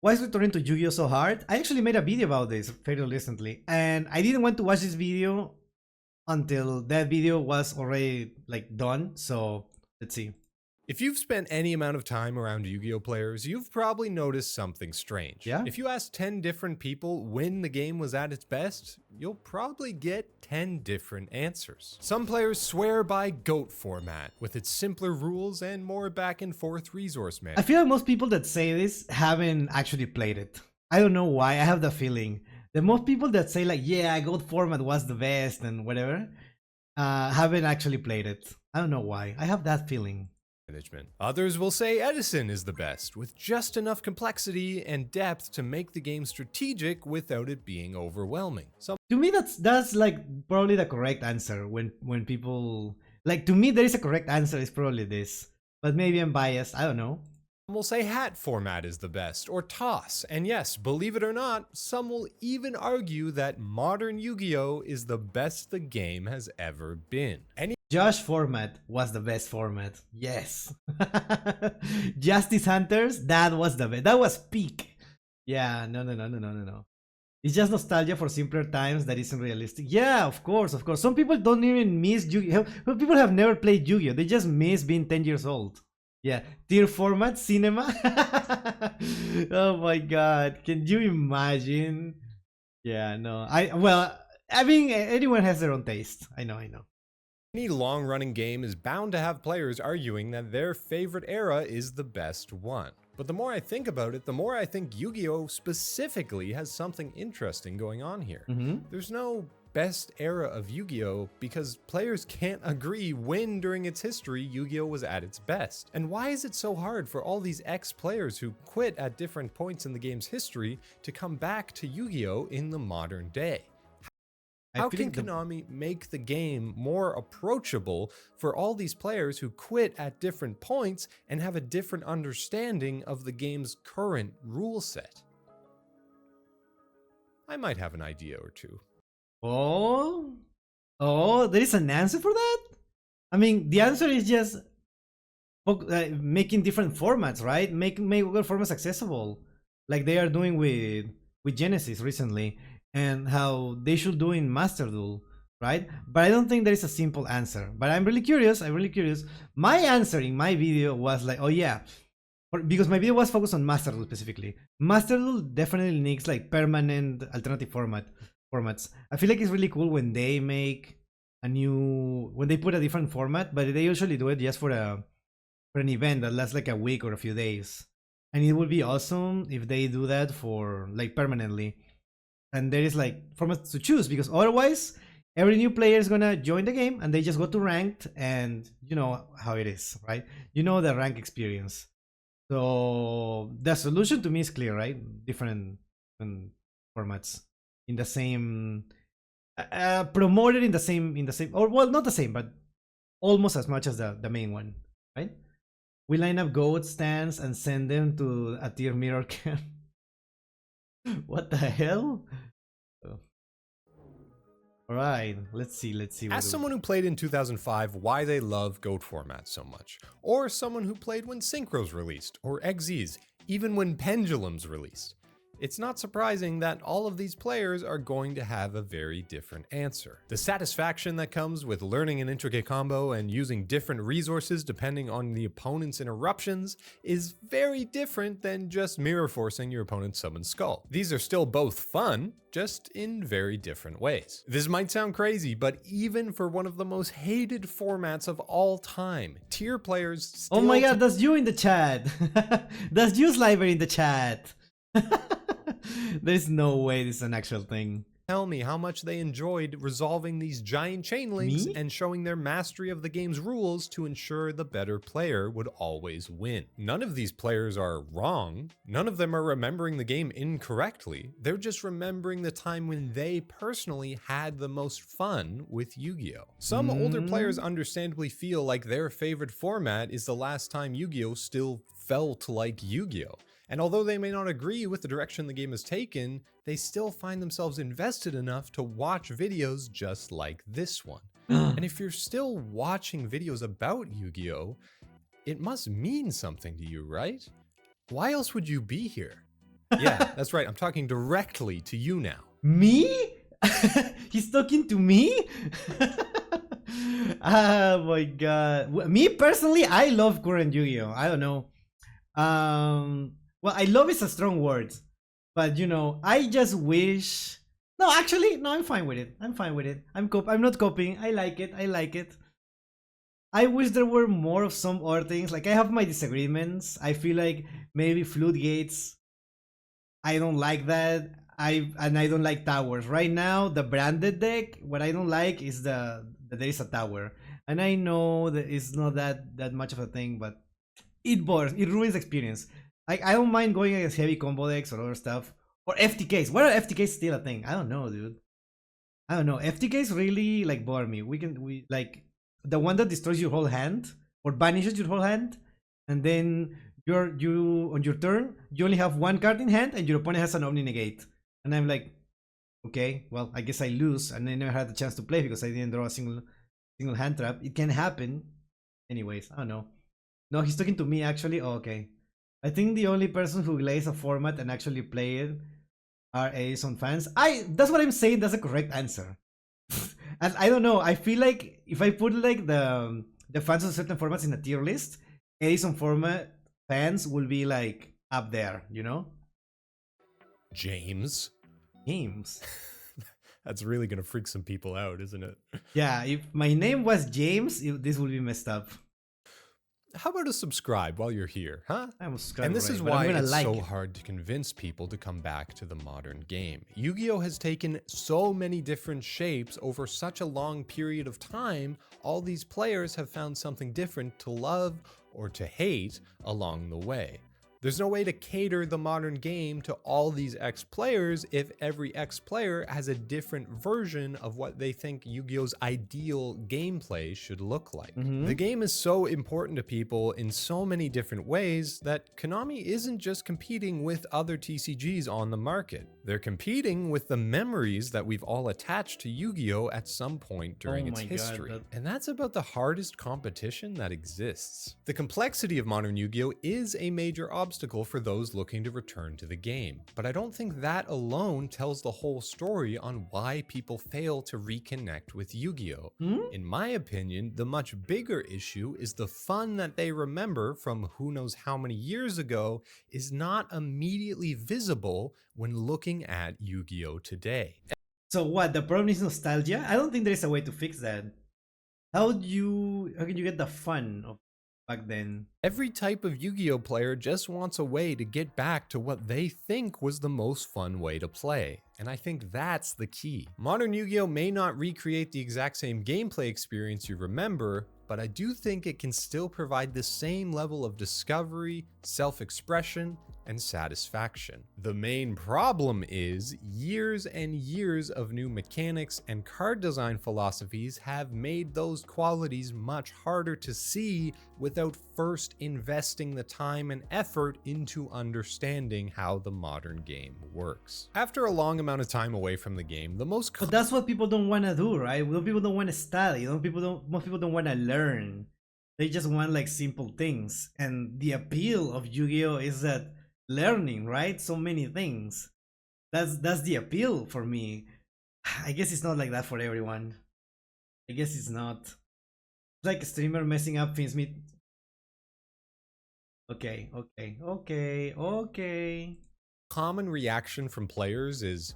Why is returning to Yu-Gi-Oh so hard? I actually made a video about this fairly recently, and I didn't want to watch this video until that video was already like done. So let's see. If you've spent any amount of time around Yu-Gi-Oh players, you've probably noticed something strange. Yeah? If you ask 10 different people when the game was at its best, you'll probably get 10 different answers. Some players swear by GOAT format, with its simpler rules and more back and forth resource I management. feel like most people that say this haven't actually played it. I don't know why. I have the feeling that most people that say like, yeah, GOAT format was the best and whatever, haven't actually played it. I don't know why. I have that feeling. Others will say Edison is the best, with just enough complexity and depth to make the game strategic without it being overwhelming. Some To me, that's like probably the correct answer when people like, to me there is a correct answer. It's probably this, but maybe I'm biased. I don't know. will say hat format is the best, or toss, and yes, believe it or not, some will even argue that modern Yu-Gi-Oh is the best the game has ever been. Josh format was the best format. Yes. Justice Hunters, that was the best. That was peak. Yeah, no. It's just nostalgia for simpler times that isn't realistic. Yeah, of course. Some people don't even miss Yu-Gi-Oh. People have never played Yu-Gi-Oh. They just miss being 10 years old. Yeah, tier format, cinema. Oh my god, can you imagine? Yeah, no. I mean, anyone has their own taste. I know. Any long-running game is bound to have players arguing that their favorite era is the best one. But the more I think about it, the more I think Yu-Gi-Oh specifically has something interesting going on here. There's no best era of Yu-Gi-Oh because players can't agree when during its history Yu-Gi-Oh was at its best. And why is it so hard for all these ex-players who quit at different points in the game's history to come back to Yu-Gi-Oh in the modern day? How can Konami make the game more approachable for all these players who quit at different points and have a different understanding of the game's current rule set? I might have an idea or two. Oh, there is an answer for that? I mean, the answer is just making different formats, right? Make other formats accessible, like they are doing with Genesis recently, and how they should do in Master Duel, right? But I don't think there is a simple answer. But I'm really curious. My answer in my video was like, oh yeah, because my video was focused on Master Duel specifically. Master Duel definitely needs like permanent alternative formats. I feel like it's really cool when they make when they put a different format, but they usually do it just for an event that lasts like a week or a few days. And it would be awesome if they do that for like permanently. And there is like formats to choose, because otherwise every new player is gonna join the game and they just go to ranked, and you know how it is, right? You know the rank experience. So the solution to me is clear, right? Different formats in the same, promoted in the same, or well, not the same, but almost as much as the main one, right? We line up goat stands and send them to a tier mirror camp. What the hell? Alright, let's see. Ask someone who played in 2005 why they love GOAT format so much. Or someone who played when Synchros released, or XYZ, even when Pendulums released. It's not surprising that all of these players are going to have a very different answer. The satisfaction that comes with learning an intricate combo and using different resources depending on the opponent's interruptions is very different than just mirror forcing your opponent's summon skull. These are still both fun, just in very different ways. This might sound crazy, but even for one of the most hated formats of all time, tier players still— Oh my god, that's you in the chat. That's you, Sliver, in the chat. There's no way this is an actual thing. Tell me how much they enjoyed resolving these giant chain links and showing their mastery of the game's rules to ensure the better player would always win. None of these players are wrong. None of them are remembering the game incorrectly. They're just remembering the time when they personally had the most fun with Yu-Gi-Oh! Some older players understandably feel like their favorite format is the last time Yu-Gi-Oh! Still felt like Yu-Gi-Oh! And although they may not agree with the direction the game has taken, they still find themselves invested enough to watch videos just like this one. And if you're still watching videos about Yu-Gi-Oh!, it must mean something to you, right? Why else would you be here? Yeah, that's right. I'm talking directly to you now. Me? He's talking to me? Oh my god. Me personally, I love current Yu-Gi-Oh! I don't know. Well, I love is a strong word, but you know, I just wish. No, actually, no, I'm fine with it. I'm fine with it. I'm not copying. I like it. I like it. I wish there were more of some other things. Like I have my disagreements. I feel like maybe floodgates. I don't like that. I don't like towers. Right now, the branded deck, what I don't like is that there is a tower. And I know that it's not that much of a thing, but it bores. It ruins the experience. Like I don't mind going against heavy combo decks or other stuff. Or FTKs. Why are FTKs still a thing? I don't know, dude. I don't know. FTKs really like bore me. We like the one that destroys your whole hand or banishes your whole hand, and then you on your turn you only have one card in hand and your opponent has an Omni Negate, and I'm like, okay, well I guess I lose, and I never had the chance to play because I didn't draw a single hand trap. It can happen. Anyways, I don't know. No, he's talking to me actually. Oh, okay. I think the only person who lays a format and actually play it are Aeson fans. That's what I'm saying. That's a correct answer. And I don't know. I feel like if I put like the fans of certain formats in a tier list, Aeson format fans will be like up there. You know, James. James. That's really going to freak some people out, isn't it? Yeah. If my name was James, this would be messed up. How about a subscribe while you're here, huh? I was subscribed. And this already, is but I'm why gonna it's like so it. hard to convince people to come back to the modern game. Yu-Gi-Oh! Has taken so many different shapes over such a long period of time, all these players have found something different to love or to hate along the way. There's no way to cater the modern game to all these ex-players if every ex-player has a different version of what they think Yu-Gi-Oh's ideal gameplay should look like. The game is so important to people in so many different ways that Konami isn't just competing with other TCGs on the market. They're competing with the memories that we've all attached to Yu-Gi-Oh! At some point during its history. And that's about the hardest competition that exists. The complexity of modern Yu-Gi-Oh! Is a major obstacle for those looking to return to the game, but I don't think that alone tells the whole story on why people fail to reconnect with Yu-Gi-Oh! In my opinion, the much bigger issue is the fun that they remember from who knows how many years ago is not immediately visible when looking at Yu-Gi-Oh! Today. So what? The problem is nostalgia. I don't think there is a way to fix that. How can you get the fun of back then? Every type of Yu-Gi-Oh! Player just wants a way to get back to what they think was the most fun way to play, and I think that's the key. Modern Yu-Gi-Oh! May not recreate the exact same gameplay experience you remember, but I do think it can still provide the same level of discovery, self-expression, and satisfaction. The main problem is years and years of new mechanics and card design philosophies have made those qualities much harder to see without first investing the time and effort into understanding how the modern game works. After a long amount of time away from the game, But that's what people don't want to do, right? Most people don't want to study. Most people don't want to learn. They just want like simple things. And the appeal of Yu-Gi-Oh is that learning, right? So many things. That's the appeal for me. I guess it's not like that for everyone. I guess it's not. It's like a streamer messing up Finsmith. Okay. common reaction from players is,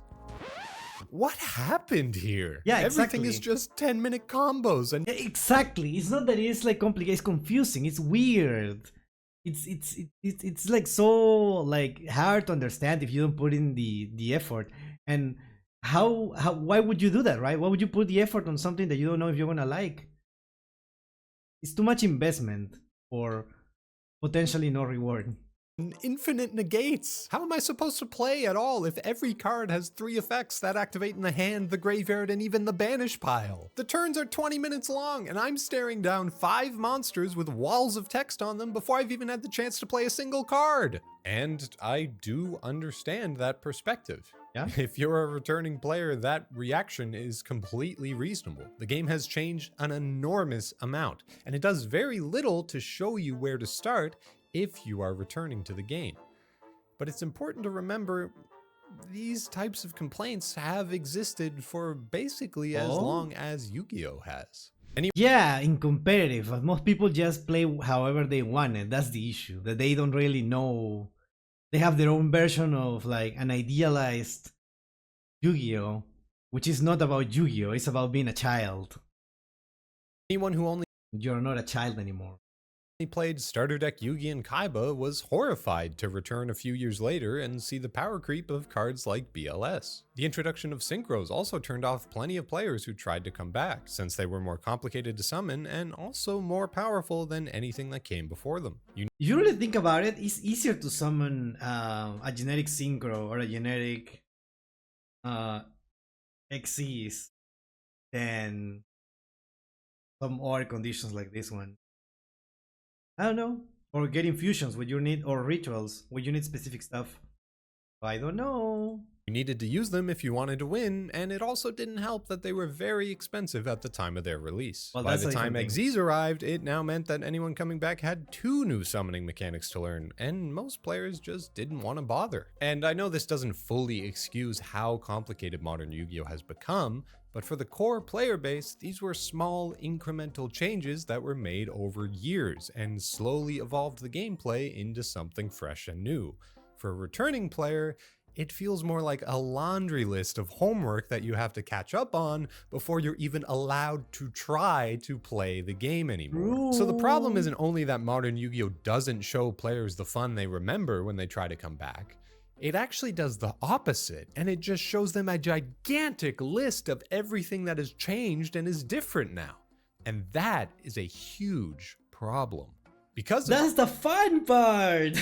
what happened here? Yeah, Everything exactly. is just 10-minute combos and Exactly. It's not that it's like complicated. It's confusing. It's weird. It's like so like hard to understand if you don't put in the effort. And how why would you do that, right? Why would you put the effort on something that you don't know if you're gonna like? It's too much investment for potentially no reward. infinite negates. How am I supposed to play at all if every card has 3 effects that activate in the hand, the graveyard, and even the banish pile? The turns are 20 minutes long, and I'm staring down 5 monsters with walls of text on them before I've even had the chance to play a single card. And I do understand that perspective. Yeah. If you're a returning player, that reaction is completely reasonable. The game has changed an enormous amount, and it does very little to show you where to start if you are returning to the game. But it's important to remember these types of complaints have existed for basically as Oh? long as Yu-Gi-Oh has. Yeah, in competitive, but most people just play however they want it. That's the issue, that they don't really know. They have their own version of like an idealized Yu-Gi-Oh, which is not about Yu-Gi-Oh, it's about being a child. Anyone who only You're not a child anymore. played starter deck Yugi and Kaiba was horrified to return a few years later and see the power creep of cards like BLS. The introduction of synchros also turned off plenty of players who tried to come back, since they were more complicated to summon and also more powerful than anything that came before them. If you really think about it, it's easier to summon a generic synchro or a generic Xyz than some other conditions like this one. I don't know. Or getting fusions when you need, or rituals when you need specific stuff. I don't know. You needed to use them if you wanted to win, and it also didn't help that they were very expensive at the time of their release. Well, By that's the a time different thing. Xyz arrived, it now meant that anyone coming back had 2 new summoning mechanics to learn, and most players just didn't want to bother. And I know this doesn't fully excuse how complicated modern Yu-Gi-Oh has become, but for the core player base, these were small incremental changes that were made over years and slowly evolved the gameplay into something fresh and new. For a returning player, it feels more like a laundry list of homework that you have to catch up on before you're even allowed to try to play the game anymore. So the problem isn't only that modern Yu-Gi-Oh doesn't show players the fun they remember when they try to come back. It actually does the opposite, and it just shows them a gigantic list of everything that has changed and is different now. And that is a huge problem. Because That's the fun part.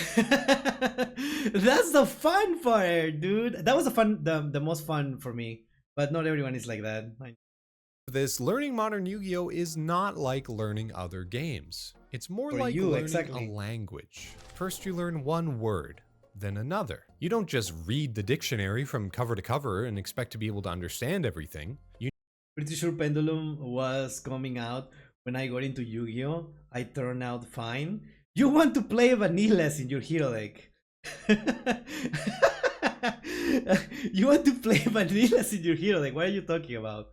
That's the fun part, dude. That was the most fun for me. But not everyone is like that. this, learning modern Yu-Gi-Oh is not like learning other games. It's more like learning a language. First you learn one word, then another. You don't just read the dictionary from cover to cover and expect to be able to understand everything. Pretty sure Pendulum was coming out when I got into Yu-Gi-Oh. I turned out fine. You want to play vanillas in your hero deck. You want to play vanillas in your hero deck. What are you talking about?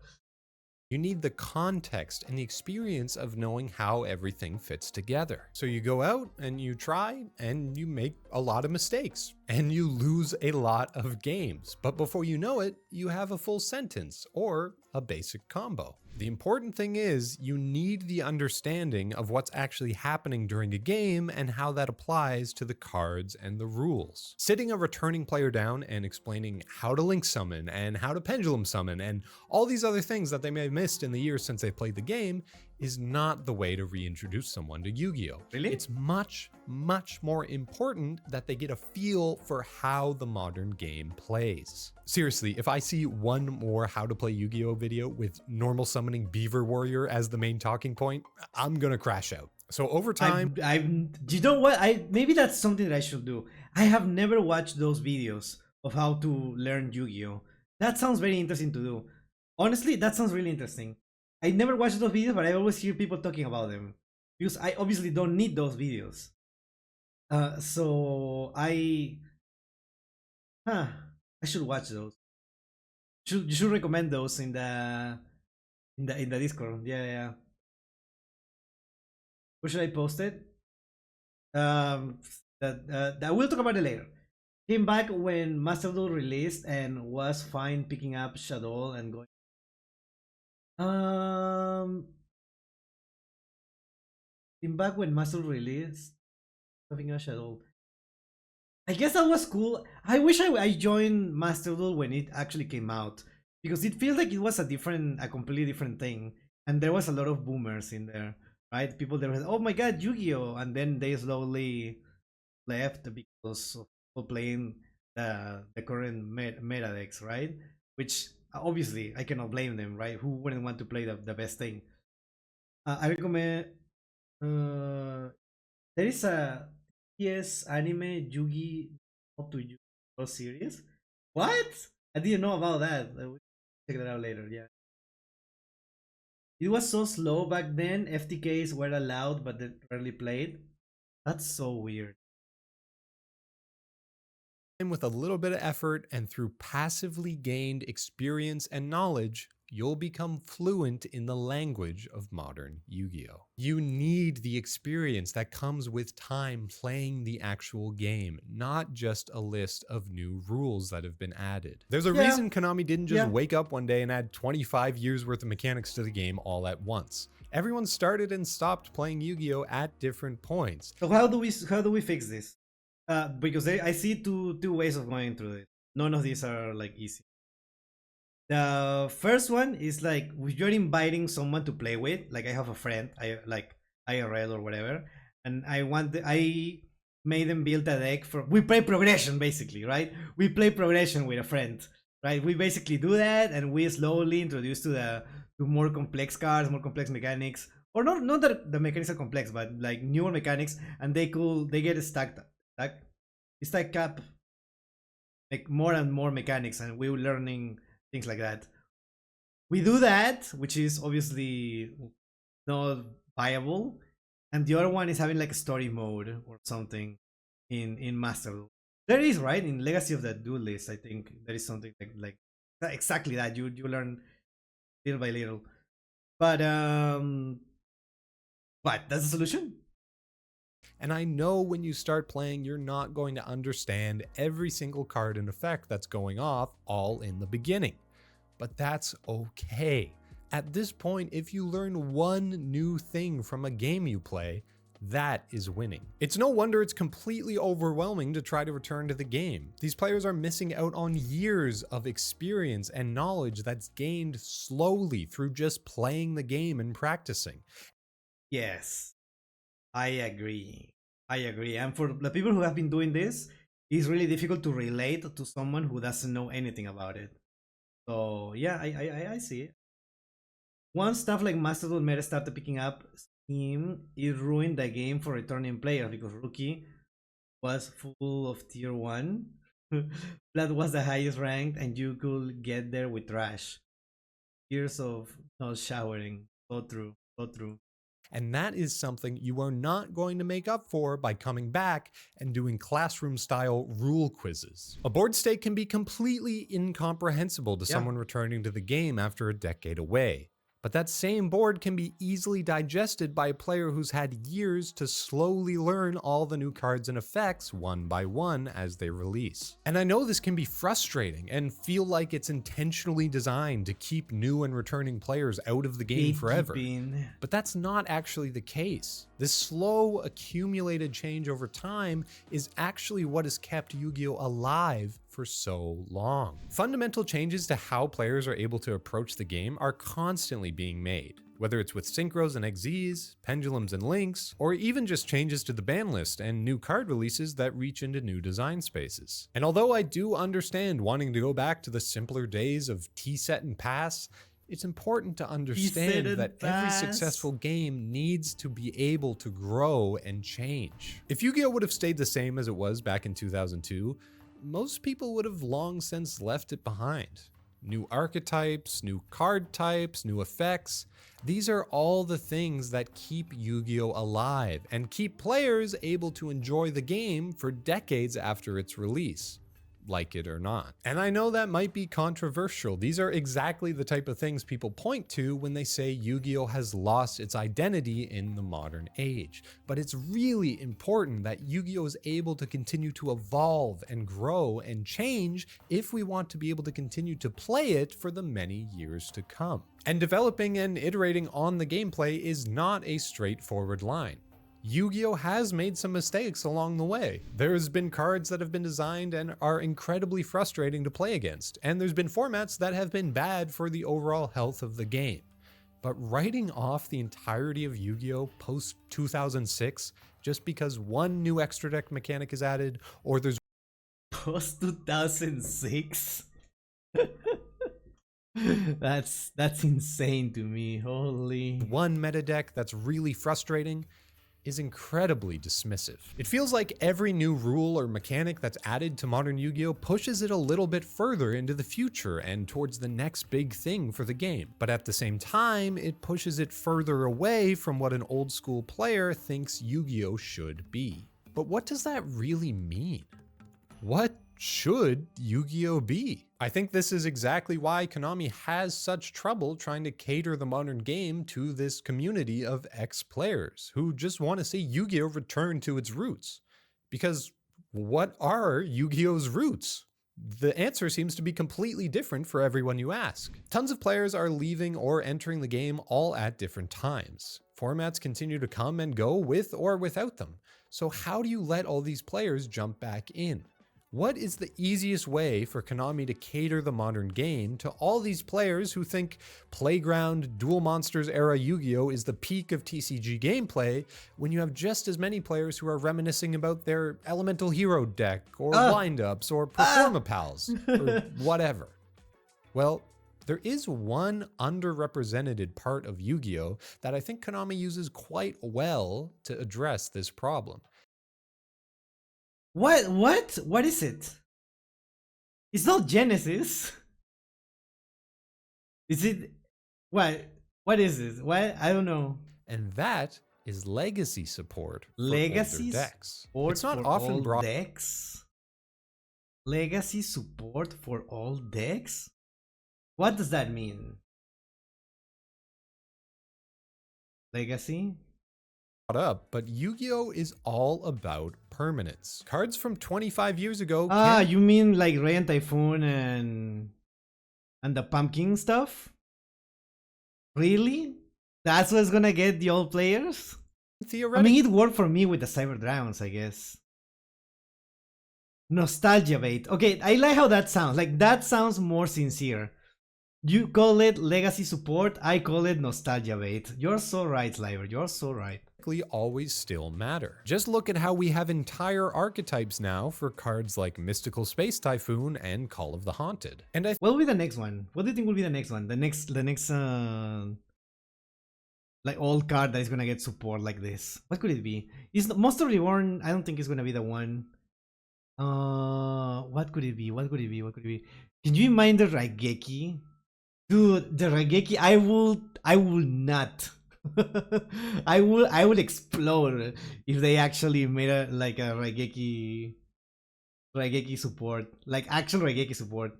You need the context and the experience of knowing how everything fits together. So you go out and you try and you make a lot of mistakes and you lose a lot of games. But before you know it, you have a full sentence or a basic combo. The important thing is you need the understanding of what's actually happening during a game and how that applies to the cards and the rules. Sitting a returning player down and explaining how to link summon and how to pendulum summon and all these other things that they may have missed in the years since they played the game is not the way to reintroduce someone to Yu-Gi-Oh! Really? It's much, much more important that they get a feel for how the modern game plays. Seriously, if I see one more how to play Yu-Gi-Oh! Video with normal summoning Beaver Warrior as the main talking point, I'm gonna crash out. So over time, you know what? Maybe that's something that I should do. I have never watched those videos of how to learn Yu-Gi-Oh! That sounds very interesting to do. Honestly, that sounds really interesting. I never watched those videos, but I always hear people talking about them because I obviously don't need those videos. So I should watch those. You should recommend those in the Discord. Yeah. Where should I post it? That we'll talk about it later. Came back when masterduel released and was fine picking up Shadow and going. Came back when masterduel released, picking up Shadow. I guess that was cool. I wish I joined masterduel when it actually came out because it feels like it was a completely different thing, and there was a lot of boomers in there, right? People that were, oh my god, Yu-Gi-Oh, and then they slowly left because of people playing the current meta decks, right? Which obviously I cannot blame them, right? Who wouldn't want to play the best thing? I recommend. There is a anime Yu-Gi-Oh to Yu-Gi-Oh series. What? I didn't know about that. We'll check that out later. Yeah. It was so slow back then. FTKs were allowed, but they rarely played. That's so weird. And with a little bit of effort and through passively gained experience and knowledge, you'll become fluent in the language of modern Yu-Gi-Oh! You need the experience that comes with time playing the actual game, not just a list of new rules that have been added. There's a Yeah, reason Konami didn't just yeah. wake up one day and add 25 years worth of mechanics to the game all at once. Everyone started and stopped playing Yu-Gi-Oh! At different points. So how do we fix this? Because I see two ways of going through it. None of these are like easy. The first one is like if you're inviting someone to play with, like I have a friend, I like IRL or whatever, and I made them build a deck for we play progression basically, right? We play progression with a friend, right? We basically do that, and we slowly introduce to more complex cards, more complex mechanics, or not that the mechanics are complex, but like newer mechanics, and they get stack up like more and more mechanics, and we're learning things like that. We do that, which is obviously not viable, and the other one is having like a story mode or something in Master. There is, right, in Legacy of the Duelist. I think there is something like exactly that. You learn little by little, but that's the solution. And I know when you start playing, you're not going to understand every single card and effect that's going off all in the beginning. But that's okay. At this point, if you learn one new thing from a game you play, that is winning. It's no wonder it's completely overwhelming to try to return to the game. These players are missing out on years of experience and knowledge that's gained slowly through just playing the game and practicing. Yes, I agree. I agree. And for the people who have been doing this, it's really difficult to relate to someone who doesn't know anything about it. So yeah, I see it. Once stuff like Master Duel Meta started picking up steam, it ruined the game for returning players because Rookie was full of tier 1. That was the highest ranked, and you could get there with trash. Years of not showering. So true. So true. And that is something you are not going to make up for by coming back and doing classroom style rule quizzes. A board state can be completely incomprehensible to someone returning to the game after a decade away. But that same board can be easily digested by a player who's had years to slowly learn all the new cards and effects one by one as they release. And I know this can be frustrating and feel like it's intentionally designed to keep new and returning players out of the game forever. But that's not actually the case. This slow, accumulated change over time is actually what has kept Yu-Gi-Oh! Alive for so long. Fundamental changes to how players are able to approach the game are constantly being made, whether it's with synchros and XZs, pendulums and links, or even just changes to the ban list and new card releases that reach into new design spaces. And although I do understand wanting to go back to the simpler days of T-set and pass, it's important to understand that every successful game needs to be able to grow and change. If Yu-Gi-Oh! Would have stayed the same as it was back in 2002, most people would have long since left it behind. New archetypes, new card types, new effects. These are all the things that keep Yu-Gi-Oh! Alive and keep players able to enjoy the game for decades after its release, like it or not. And I know that might be controversial. These are exactly the type of things people point to when they say Yu-Gi-Oh! Has lost its identity in the modern age. But it's really important that Yu-Gi-Oh! Is able to continue to evolve and grow and change if we want to be able to continue to play it for the many years to come. And developing and iterating on the gameplay is not a straightforward line. Yu-Gi-Oh! Has made some mistakes along the way. There's been cards that have been designed and are incredibly frustrating to play against, and there's been formats that have been bad for the overall health of the game. But writing off the entirety of Yu-Gi-Oh! Post 2006 just because one new extra deck mechanic is added, or there's Post 2006? That's insane to me. Holy. one meta deck that's really frustrating, is incredibly dismissive. It feels like every new rule or mechanic that's added to modern Yu-Gi-Oh! Pushes it a little bit further into the future and towards the next big thing for the game. But at the same time, it pushes it further away from what an old school player thinks Yu-Gi-Oh! Should be. But what does that really mean? What should Yu-Gi-Oh be? I think this is exactly why Konami has such trouble trying to cater the modern game to this community of ex-players who just want to see Yu-Gi-Oh return to its roots. Because what are Yu-Gi-Oh's roots? The answer seems to be completely different for everyone you ask. Tons of players are leaving or entering the game all at different times. Formats continue to come and go with or without them. So how do you let all these players jump back in? What is the easiest way for Konami to cater the modern game to all these players who think Playground, Duel Monsters era Yu-Gi-Oh is the peak of TCG gameplay, when you have just as many players who are reminiscing about their Elemental Hero deck, or wind-ups, or Performapals, or whatever? Well, there is one underrepresented part of Yu-Gi-Oh that I think Konami uses quite well to address this problem. What? What is it? It's not Genesis. Is it? What? What is this? What? I don't know. And that is legacy support for Legacy older decks. support It's not for often all brought decks. Legacy support for all decks. What does that mean? Legacy? up, but Yu-Gi-Oh is all about permanence. Cards from 25 years ago Ah, you mean like Ray and Typhoon and the pumpkin stuff? Really? That's what's gonna get the old players? I theoretically, mean, it worked for me with the Cyber Dragons, I guess. Nostalgia bait. Okay, I like how that sounds. Like, that sounds more sincere. You call it legacy support, I call it nostalgia bait. You're so right, Sliver. You're so right. always still matter. Just look at how we have entire archetypes now for cards like Mystical Space Typhoon and Call of the Haunted. And What will be the next one? What do you think will be the next one? The next like old card that is gonna get support like this. What could it be? Is Monster Reborn? I don't think it's gonna be the one. What could it be? What could it be? What could it be? Can you mind the Raigeki? Dude, the Raigeki, I will not. I will explode if they actually made a like a Raigeki support, like actual Raigeki support.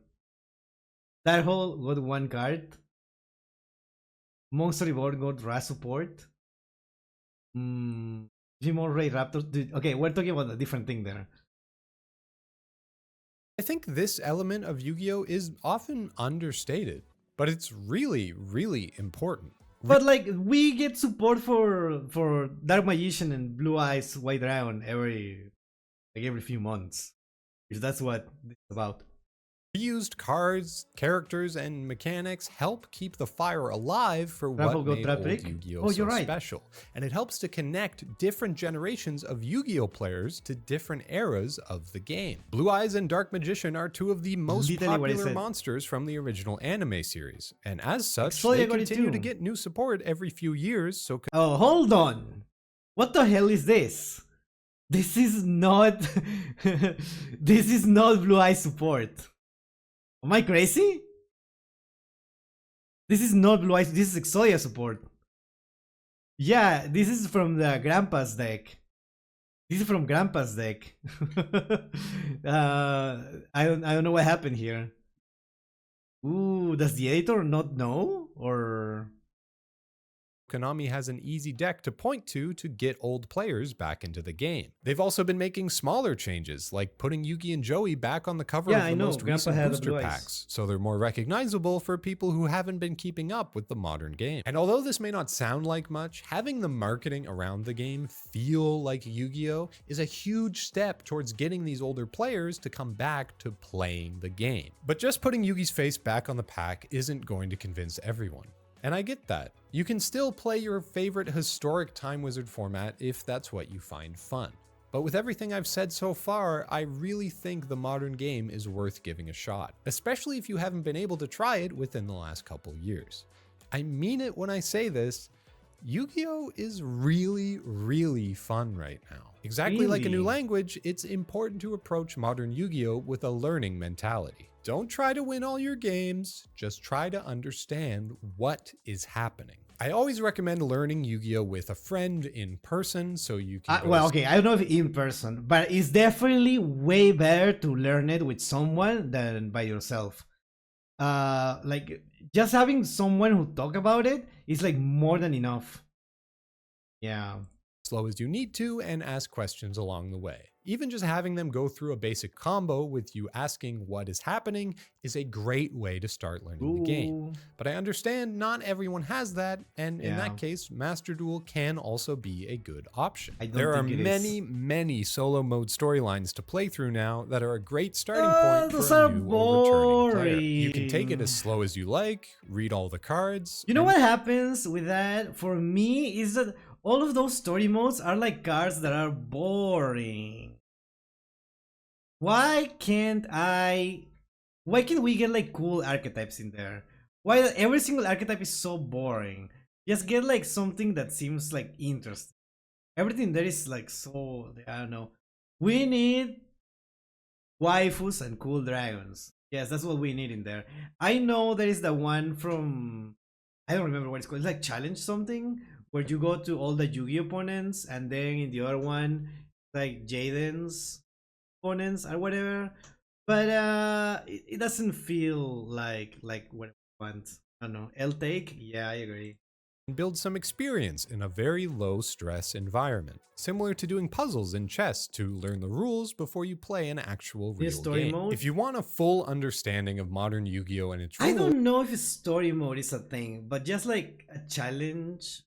That whole got one card. Monster Reborn got Ra support. Gmon Ray Raptor. Dude, okay, we're talking about a different thing there. I think this element of Yu-Gi-Oh is often understated, but it's really, really important. But like, we get support for Dark Magician and Blue Eyes White Dragon every few months, if that's what it's about. Reused cards, characters, and mechanics help keep the fire alive for what made old Yu-Gi-Oh so special. And it helps to connect different generations of Yu-Gi-Oh players to different eras of the game. Blue Eyes and Dark Magician are two of the most popular monsters from the original anime series. And as such, they continue to get new support every few years. So oh, hold on. What the hell is this? This is not this is not Blue Eye support. Am I crazy? This is not Blue Eyes, this is Exodia support. Yeah, this is from the Grandpa's deck. This is from Grandpa's deck. I don't know what happened here. Ooh, does the editor not know? Or Konami has an easy deck to point to get old players back into the game. They've also been making smaller changes, like putting Yugi and Joey back on the cover of the most recent booster packs, so they're more recognizable for people who haven't been keeping up with the modern game. And although this may not sound like much, having the marketing around the game feel like Yu-Gi-Oh is a huge step towards getting these older players to come back to playing the game. But just putting Yugi's face back on the pack isn't going to convince everyone. And I get that. You can still play your favorite historic Time Wizard format if that's what you find fun. But with everything I've said so far, I really think the modern game is worth giving a shot, especially if you haven't been able to try it within the last couple years. I mean it when I say this, Yu-Gi-Oh is really, really fun right now. Exactly like a new language, it's important to approach modern Yu-Gi-Oh with a learning mentality. Don't try to win all your games, just try to understand what is happening. I always recommend learning Yu-Gi-Oh with a friend in person so you can go Well, okay, I don't know if in person, but it's definitely way better to learn it with someone than by yourself. Like just having someone who talk about it is like more than enough. Yeah. slow as you need to and ask questions along the way. Even just having them go through a basic combo with you asking what is happening is a great way to start learning the game. Ooh. But I understand not everyone has that, and in Yeah. that case, Master Duel can also be a good option. I don't There are think it is. many solo mode storylines to play through now that are a great starting point Those for a are new or returning player. You can take it boring. as slow as you like, read all the cards, You know and what happens with that for me is that all of those story modes are like cards that are boring. Why can't I? Why can't we get like cool archetypes in there? Why every single archetype is so boring? Just get like something that seems like interesting. Everything there is like so, I don't know. We need waifus and cool dragons. Yes, that's what we need in there. I know there is the one from, I don't remember what it's called. It's like challenge something where you go to all the Yu-Gi opponents, and then in the other one, like Jaden's opponents or whatever. But it doesn't feel like what I want. I don't know. L take? Yeah, I agree. build some experience in a very low stress environment, similar to doing puzzles in chess to learn the rules before you play an actual real Story game. mode? If you want a full understanding of modern Yu-Gi-Oh and its I rules, don't know if story mode is a thing, but just like a challenge.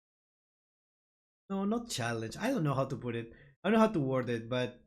No, not challenge. I don't know how to put it. I don't know how to word it, but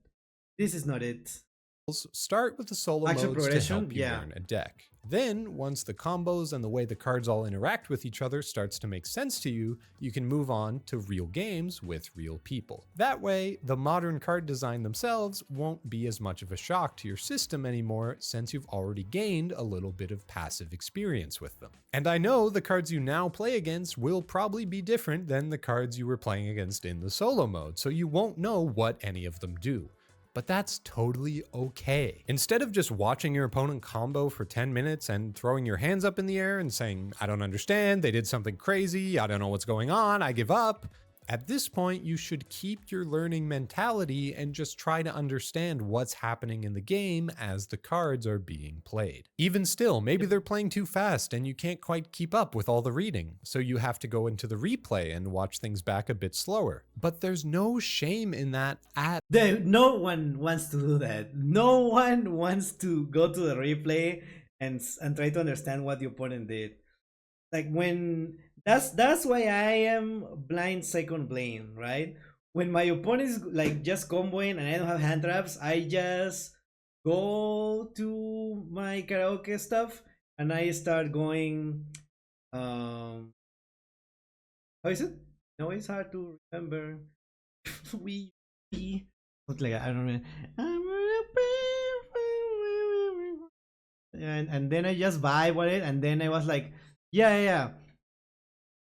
this is not it. start with the solo Action modes to progression? help you Yeah. learn a deck. Then, once the combos and the way the cards all interact with each other starts to make sense to you, you can move on to real games with real people. That way, the modern card design themselves won't be as much of a shock to your system anymore since you've already gained a little bit of passive experience with them. And I know the cards you now play against will probably be different than the cards you were playing against in the solo mode, so you won't know what any of them do. But that's totally okay. Instead of just watching your opponent combo for 10 minutes and throwing your hands up in the air and saying, I don't understand, they did something crazy, I don't know what's going on, I give up. At this point, you should keep your learning mentality and just try to understand what's happening in the game as the cards are being played. Even still, maybe they're playing too fast and you can't quite keep up with all the reading, so you have to go into the replay and watch things back a bit slower. But there's no shame in that at No one wants to do that. No one wants to go to the replay and try to understand what the opponent did. Like when that's why I am blind second blame, right? When my opponent is like just comboing and I don't have hand traps, I just go to my karaoke stuff and I start going how is it? No, it's hard to remember. we something like I don't know. And then I just vibe on it, and then I was like, yeah.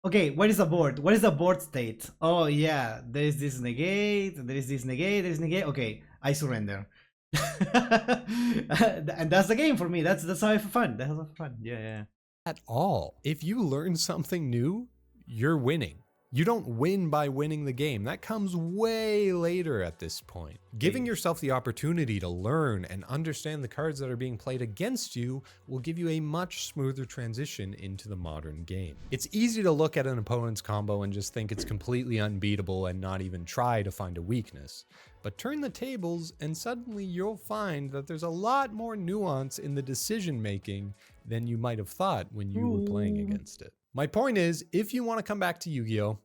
Okay, what is the board? What is the board state? Oh yeah, there is this negate, there is this negate, there is negate. Okay, I surrender. And that's the game for me. That's how I have fun. That's how fun. Yeah. at all. If you learn something new, you're winning. You don't win by winning the game. That comes way later at this point. Giving yourself the opportunity to learn and understand the cards that are being played against you will give you a much smoother transition into the modern game. It's easy to look at an opponent's combo and just think it's completely unbeatable and not even try to find a weakness. But turn the tables and suddenly you'll find that there's a lot more nuance in the decision making than you might have thought when you were playing against it. My point is, if you want to come back to Yu-Gi-Oh,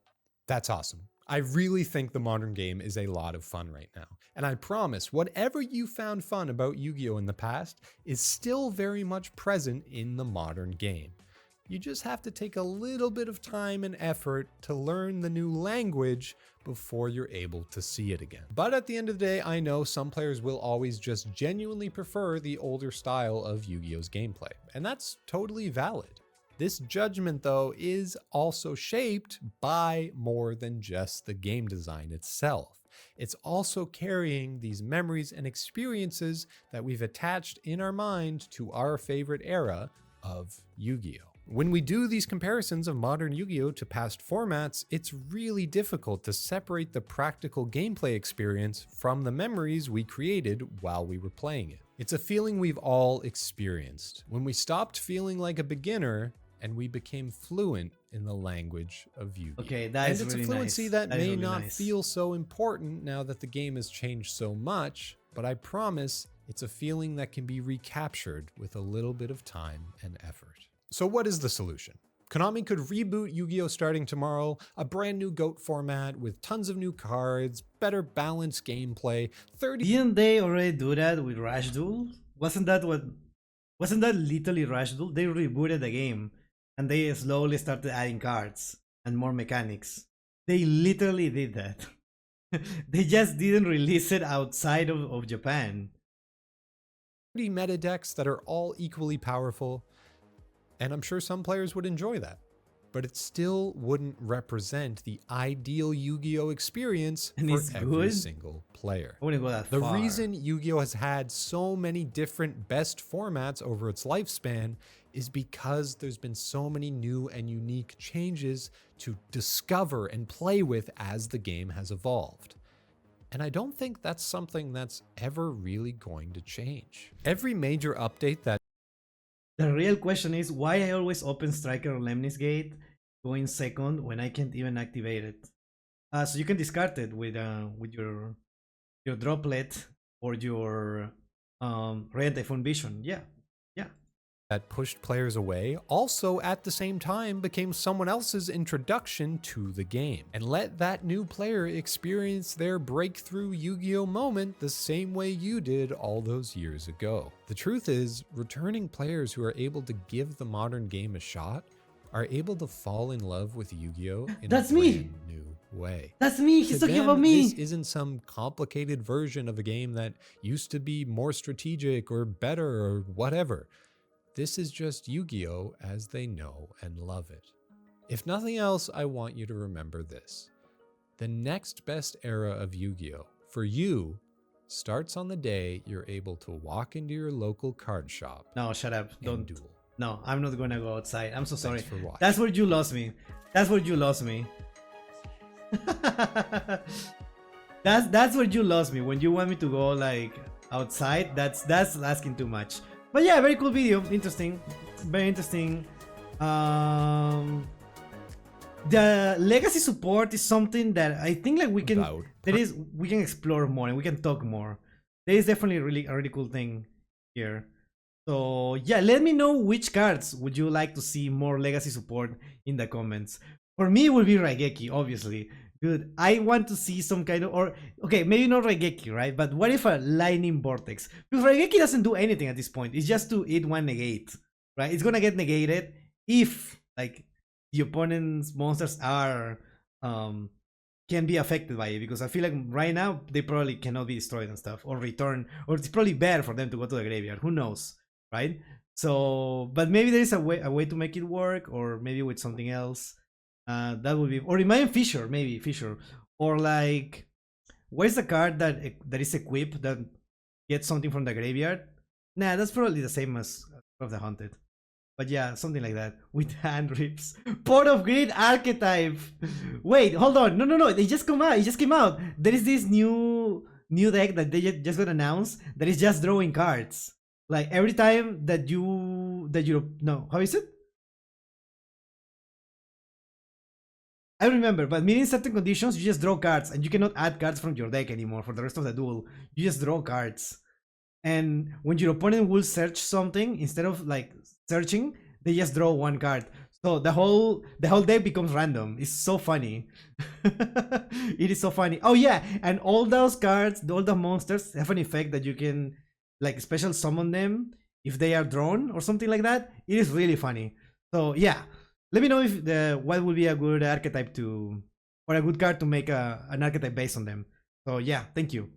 that's awesome. I really think the modern game is a lot of fun right now. And I promise, whatever you found fun about Yu-Gi-Oh in the past is still very much present in the modern game. You just have to take a little bit of time and effort to learn the new language before you're able to see it again. But at the end of the day, I know some players will always just genuinely prefer the older style of Yu-Gi-Oh's gameplay, and that's totally valid. This judgment, though, is also shaped by more than just the game design itself. It's also carrying these memories and experiences that we've attached in our mind to our favorite era of Yu-Gi-Oh! When we do these comparisons of modern Yu-Gi-Oh! To past formats, it's really difficult to separate the practical gameplay experience from the memories we created while we were playing it. It's a feeling we've all experienced when we stopped feeling like a beginner and we became fluent in the language of Yu-Gi-Oh! Okay, that is And it's really a fluency nice. that That is may really not nice. feel so important now that the game has changed so much, but I promise it's a feeling that can be recaptured with a little bit of time and effort. So what is the solution? Konami could reboot Yu-Gi-Oh! Starting tomorrow, a brand new GOAT format with tons of new cards, better balanced gameplay, 30... Didn't they already do that with Rush Duel? Wasn't that literally Rush Duel? They rebooted the game and they slowly started adding cards and more mechanics. They literally did that. They just didn't release it outside of Japan. 30 meta decks that are all equally powerful, and I'm sure some players would enjoy that, but it still wouldn't represent the ideal Yu-Gi-Oh! Experience And for it's every good? single player. I wouldn't go that The far. reason Yu-Gi-Oh! Has had so many different best formats over its lifespan is because there's been so many new and unique changes to discover and play with as the game has evolved. And I don't think that's something that's ever really going to change. Every major update that The real question is why I always open Striker or Lemnis Gate going second when I can't even activate it. So you can discard it with your droplet or your Red Typhoon Vision. Yeah. pushed players away also at the same time became someone else's introduction to the game, and let that new player experience their breakthrough Yu-Gi-Oh! Moment the same way you did all those years ago. The truth is, returning players who are able to give the modern game a shot are able to fall in love with Yu-Gi-Oh! In That's a me! brand new way. That's me. He's To talking them, about me. This isn't some complicated version of a game that used to be more strategic or better or whatever. This is just Yu-Gi-Oh! As they know and love it. If nothing else, I want you to remember this. The next best era of Yu-Gi-Oh! For you starts on the day you're able to walk into your local card shop No, shut up. and Don't. duel. No, I'm not gonna go outside. I'm so sorry. Thanks for watching. That's where you lost me. That's where you lost me. that's where you lost me. When you want me to go like outside, that's asking too much. But yeah, very cool video. Interesting. Very interesting. The legacy support is something that I think like we can we can explore more and we can talk more. There is definitely a really cool thing here. So yeah, let me know which cards would you like to see more legacy support in the comments. For me, it would be Raigeki, obviously. Dude, I want to see some kind of, or okay, maybe not Raigeki, right? But what if a lightning vortex? Because Raigeki doesn't do anything at this point. It's just to eat one negate, right? It's gonna get negated if like the opponent's monsters are can be affected by it, because I feel like right now they probably cannot be destroyed and stuff or return, or it's probably better for them to go to the graveyard. Who knows, right? So, but maybe there is a way to make it work, or maybe with something else. That would be, or imagine Fisher, maybe Fisher, or like, where's the card that is equipped that gets something from the graveyard? Nah, that's probably the same as of the Haunted. But yeah, something like that with hand rips. Port of Greed archetype. Wait, hold on. No. They just come out. It just came out. There is this new deck that they just got announced that is just drawing cards. Like every time that you no, how is it? I remember, but meeting certain conditions, you just draw cards, and you cannot add cards from your deck anymore for the rest of the duel. You just draw cards. And when your opponent will search something, instead of like searching, they just draw one card. So the whole deck becomes random. It's so funny. It is so funny. Oh yeah, and all those cards, all the monsters have an effect that you can like special summon them if they are drawn or something like that. It is really funny. So yeah, let me know if what would be a good archetype to, or a good card to make an archetype based on them. So yeah, thank you.